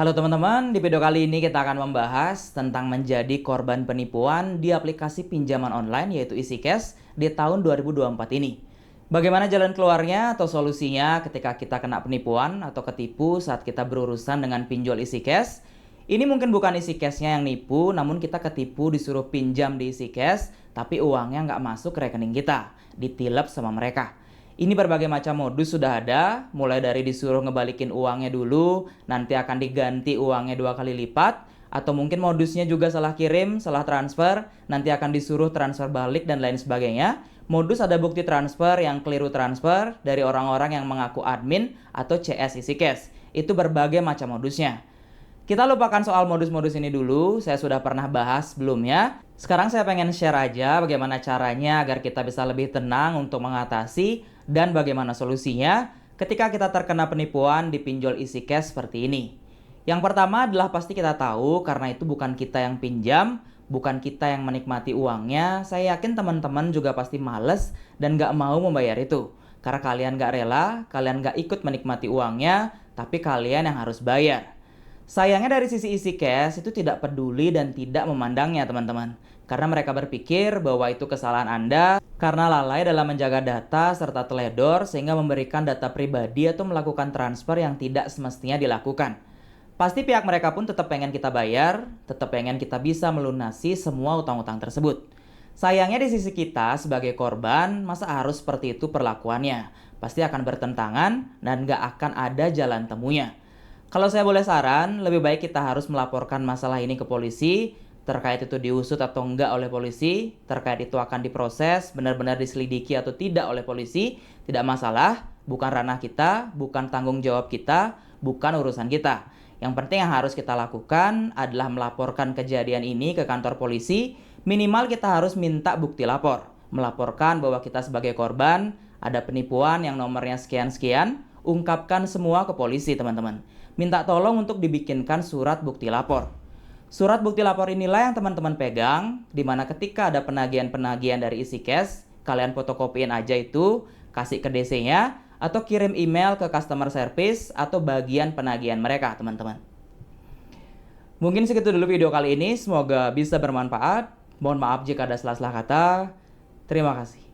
Halo teman-teman, di video kali ini kita akan membahas tentang menjadi korban penipuan di aplikasi pinjaman online yaitu EasyCash di tahun 2024 ini. Bagaimana jalan keluarnya atau solusinya ketika kita kena penipuan atau ketipu saat kita berurusan dengan pinjol EasyCash? Ini mungkin bukan EasyCash-nya yang nipu, namun kita ketipu disuruh pinjam di EasyCash, tapi uangnya nggak masuk ke rekening kita, ditilep sama mereka. Ini berbagai macam modus sudah ada, mulai dari disuruh ngebalikin uangnya dulu, nanti akan diganti uangnya 2 kali lipat, atau mungkin modusnya juga salah kirim, salah transfer, nanti akan disuruh transfer balik dan lain sebagainya. Modus ada bukti transfer yang keliru transfer dari orang-orang yang mengaku admin atau CS isi cash. Itu berbagai macam modusnya. Kita lupakan soal modus-modus ini dulu, saya sudah pernah bahas sebelumnya. Sekarang saya pengen share aja bagaimana caranya agar kita bisa lebih tenang untuk mengatasi dan bagaimana solusinya ketika kita terkena penipuan di pinjol isi cash seperti ini. Yang pertama adalah pasti kita tahu karena itu bukan kita yang pinjam, bukan kita yang menikmati uangnya. Saya yakin teman-teman juga pasti males dan gak mau membayar itu. Karena kalian gak rela, kalian gak ikut menikmati uangnya, tapi kalian yang harus bayar. Sayangnya dari sisi isi cash itu tidak peduli dan tidak memandangnya teman-teman. Karena mereka berpikir bahwa itu kesalahan Anda karena lalai dalam menjaga data serta teledor sehingga memberikan data pribadi atau melakukan transfer yang tidak semestinya dilakukan. Pasti pihak mereka pun tetap pengen kita bayar, tetap pengen kita bisa melunasi semua utang-utang tersebut. Sayangnya di sisi kita sebagai korban, masa harus seperti itu perlakuannya? Pasti akan bertentangan dan gak akan ada jalan temunya. Kalau saya boleh saran, lebih baik kita harus melaporkan masalah ini ke polisi, terkait itu diusut atau enggak oleh polisi, terkait itu akan diproses, benar-benar diselidiki atau tidak oleh polisi, tidak masalah, bukan ranah kita, bukan tanggung jawab kita, bukan urusan kita. Yang penting yang harus kita lakukan adalah melaporkan kejadian ini ke kantor polisi, minimal kita harus minta bukti lapor. Melaporkan bahwa kita sebagai korban, ada penipuan yang nomornya sekian-sekian, ungkapkan semua ke polisi teman-teman. Minta tolong untuk dibikinkan surat bukti lapor. Surat bukti lapor inilah yang teman-teman pegang, di mana ketika ada penagihan-penagihan dari isi cash, kalian fotokopiin aja itu, kasih ke DC-nya, atau kirim email ke customer service atau bagian penagihan mereka teman-teman. Mungkin segitu dulu video kali ini, semoga bisa bermanfaat. Mohon maaf jika ada salah-salah kata. Terima kasih.